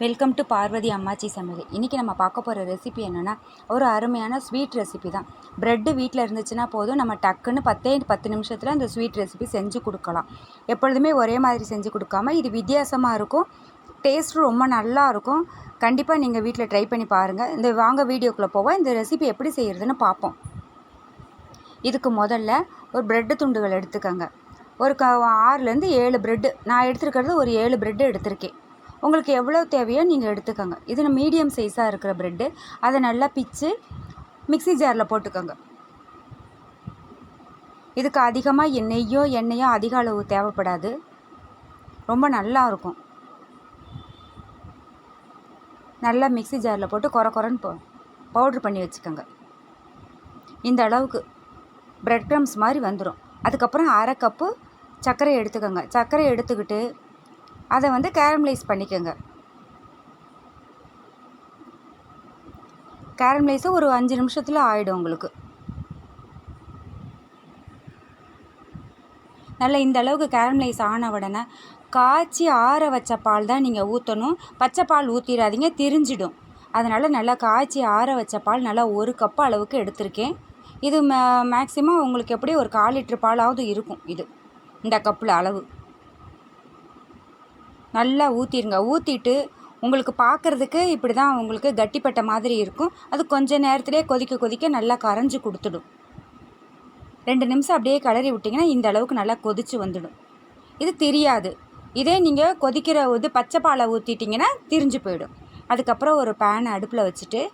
Welcome to பார்வதியம்மாச்சி சமையல். இன்றைக்கி நம்ம பார்க்க போகிற ரெசிபி என்னென்னா, ஒரு அருமையான ஸ்வீட் ரெசிபி தான். ப்ரெட்டு வீட்டில் இருந்துச்சுன்னா போதும், நம்ம டக்குன்னு 10 நிமிஷத்தில் அந்த ஸ்வீட் ரெசிபி செஞ்சு கொடுக்கலாம். எப்பொழுதுமே ஒரே மாதிரி செஞ்சு கொடுக்காம இது வித்தியாசமாக இருக்கும், டேஸ்ட்டும் ரொம்ப நல்லா இருக்கும். கண்டிப்பாக நீங்கள் வீட்டில் ட்ரை பண்ணி பாருங்கள். இந்த வாங்க வீடியோக்குள்ளே போவோம். இந்த ரெசிபி எப்படி செய்கிறதுன்னு பார்ப்போம். இதுக்கு முதல்ல ஒரு ப்ரெட்டு துண்டுகள் எடுத்துக்கோங்க. ஒரு 6லேருந்து 7 ப்ரெட்டு, நான் எடுத்துருக்கிறது ஒரு 7 ப்ரெட்டு எடுத்திருக்கேன். உங்களுக்கு எவ்வளோ தேவையோ நீங்கள் எடுத்துக்கோங்க. இது மீடியம் சைஸாக இருக்கிற ப்ரெட்டு. அதை நல்லா பிச்சு மிக்ஸி ஜாரில் போட்டுக்கோங்க. இதுக்கு அதிகமாக எண்ணெயோ அதிக அளவு தேவைப்படாது, ரொம்ப நல்லா இருக்கும். நல்லா மிக்ஸி ஜாரில் போட்டு கொரன்னு பவுட்ரு பண்ணி வச்சுக்கோங்க. இந்த அளவுக்கு ப்ரெட் க்ரம்ஸ் மாதிரி வந்துடும். அதுக்கப்புறம் 1/2 கப்பு சர்க்கரை எடுத்துக்கோங்க. சர்க்கரை எடுத்துக்கிட்டு அதை கேரமலைஸ் பண்ணிக்கோங்க. கேரமலைஸு ஒரு 5 நிமிஷத்தில் ஆகிடும் உங்களுக்கு. நல்லா இந்த அளவுக்கு கேரமலைஸ் ஆன உடனே காய்ச்சி ஆற வச்ச பால் தான் நீங்கள் ஊற்றணும். பச்சை பால் ஊற்றிடாதீங்க, திரிஞ்சிடும். அதனால் நல்லா காய்ச்சி ஆற வச்ச பால் நல்லா 1 கப்பு அளவுக்கு எடுத்திருக்கேன். இது மேக்ஸிமம் உங்களுக்கு எப்படி ஒரு 1/4 லிட்டர் பாலாவது இருக்கும். இது இந்த கப்பில் அளவு நல்லா ஊற்றிடுங்க. ஊற்றிட்டு உங்களுக்கு பார்க்குறதுக்கு இப்படி தான் உங்களுக்கு கட்டிப்பட்ட மாதிரி இருக்கும். அது கொஞ்சம் நேரத்துலேயே கொதிக்க நல்லா கரைஞ்சி கொடுத்துடும். 2 நிமிஷம் அப்படியே கிளறி விட்டிங்கன்னா இந்த அளவுக்கு நல்லா கொதித்து வந்துடும். இது தெரியாது. இதே நீங்கள் கொதிக்கிற பச்சை பாலை ஊற்றிட்டிங்கன்னா திரிஞ்சு போயிடும். அதுக்கப்புறம் ஒரு பேனை அடுப்பில் வச்சுட்டு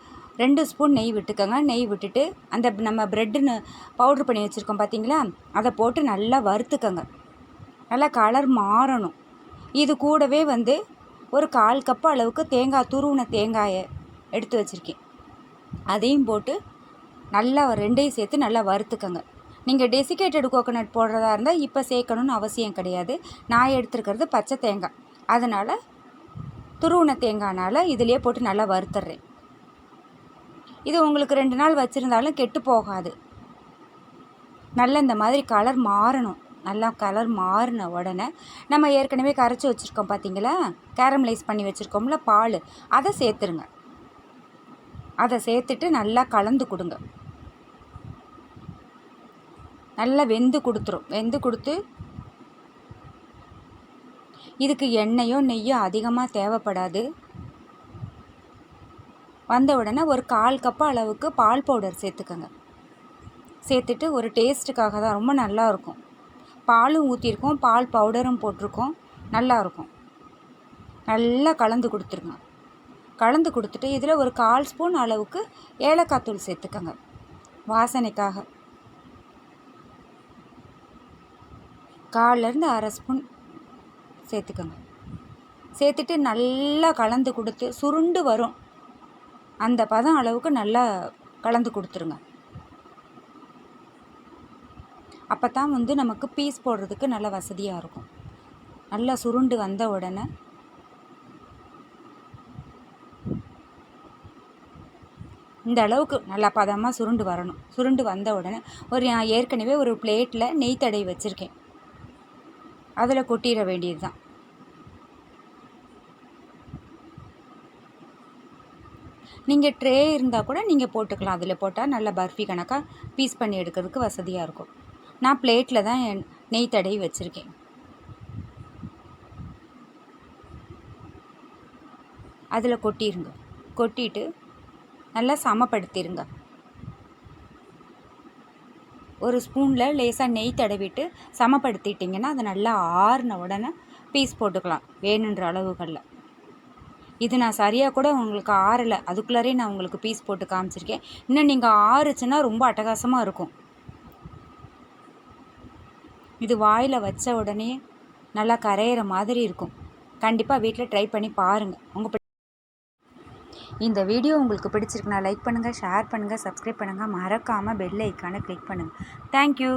2 ஸ்பூன் நெய் விட்டுக்கோங்க. நெய் விட்டுட்டு அந்த நம்ம ப்ரெட்டுன்னு பவுட்ரு பண்ணி வச்சுருக்கோம் பார்த்தீங்களா, அதை போட்டு நல்லா வறுத்துக்கோங்க. நல்லா கலர் மாறணும். இது கூடவே ஒரு 1/4 கப்பு அளவுக்கு துருவின தேங்காயை எடுத்து வச்சுருக்கேன். அதையும் போட்டு நல்லா 2ஐயும் சேர்த்து நல்லா வறுத்துக்கோங்க. நீங்கள் டெசிகேட்டட் கோகோனட் போடுறதா இருந்தால் இப்போ சேர்க்கணுன்னு அவசியம் கிடையாது. நான் எடுத்துருக்கிறது பச்சை தேங்காய், அதனால் துருவின தேங்காய்னால் இதிலே போட்டு நல்லா வறுத்துட்றேன். இது உங்களுக்கு 2 நாள் வச்சுருந்தாலும் கெட்டு போகாது. நல்லா இந்த மாதிரி கலர் மாறணும். நல்லா கலர் மாறின உடனே நம்ம ஏற்கனவே கரைச்சி வச்சுருக்கோம் பார்த்தீங்களா, கேரமலைஸ் பண்ணி வச்சுருக்கோம்ல பால், அதை சேர்த்துருங்க. அதை சேர்த்துட்டு நல்லா கலந்து கொடுங்க. நல்லா வெந்து கொடுத்துரும். வெந்து கொடுத்து இதுக்கு எண்ணெயோ நெய்யோ அதிகமாக தேவைப்படாது. வந்த உடனே ஒரு 1/4 கப்பு அளவுக்கு பால் பவுடர் சேர்த்துக்கோங்க. சேர்த்துட்டு ஒரு டேஸ்ட்டுக்காக தான், ரொம்ப நல்லாயிருக்கும். பாலும் ஊற்றிருக்கோம், பால் பவுடரும் போட்டிருக்கோம், நல்லாயிருக்கும். நல்லா கலந்து கொடுத்துருங்க. கலந்து கொடுத்துட்டு இதில் ஒரு 1/4 ஸ்பூன் அளவுக்கு ஏலக்காய் தூள் சேர்த்துக்கோங்க, வாசனைக்காக. 1/4லேருந்து 1/2 ஸ்பூன் சேர்த்துக்கோங்க. சேர்த்துட்டு நல்லா கலந்து கொடுத்து சுருண்டு வரும் அந்த பதம் அளவுக்கு நல்லா கலந்து கொடுத்துருங்க. அப்போ தான் நமக்கு பீஸ் போடுறதுக்கு நல்ல வசதியாக இருக்கும். நல்லா சுருண்டு வந்த உடனே இந்த அளவுக்கு நல்லா பதமாக சுருண்டு வரணும். சுருண்டு வந்த உடனே நான் ஏற்கனவே ஒரு பிளேட்டில் நெய் தடவி வச்சுருக்கேன், அதில் கொட்டிட வேண்டியது தான். நீங்கள் ட்ரே இருந்தால் கூட நீங்கள் போட்டுக்கலாம். அதில் போட்டால் நல்லா பர்ஃபி கணக்காக பீஸ் பண்ணி எடுக்கிறதுக்கு வசதியாக இருக்கும். நான் பிளேட்டில் தான் நெய் தடவி வச்சுருக்கேன். அதில் கொட்டிடுங்க. கொட்டிட்டு நல்லா சமப்படுத்திடுங்க. ஒரு ஸ்பூனில் லேசாக நெய் தடவிட்டு சமப்படுத்திட்டிங்கன்னா அது நல்லா ஆறின உடனே பீஸ் போட்டுக்கலாம் வேணுன்ற அளவுகளில். இது நான் சரியாக கூட உங்களுக்கு ஆறலை, அதுக்குள்ளாரே நான் உங்களுக்கு பீஸ் போட்டு காமிச்சிருக்கேன். இன்னும் நீங்கள் ஆறுச்சுன்னா ரொம்ப அட்டகாசமாக இருக்கும். இது வாயில் வச்ச உடனே நல்லா கரையிற மாதிரி இருக்கும். கண்டிப்பாக வீட்டில் ட்ரை பண்ணி பாருங்கள். இந்த வீடியோ உங்களுக்கு பிடிச்சிருக்குன்னா லைக் பண்ணுங்கள், ஷேர் பண்ணுங்கள், சப்ஸ்கிரைப் பண்ணுங்கள். மறக்காமல் பெல் ஐக்கானை கிளிக் பண்ணுங்கள். தேங்க்யூ.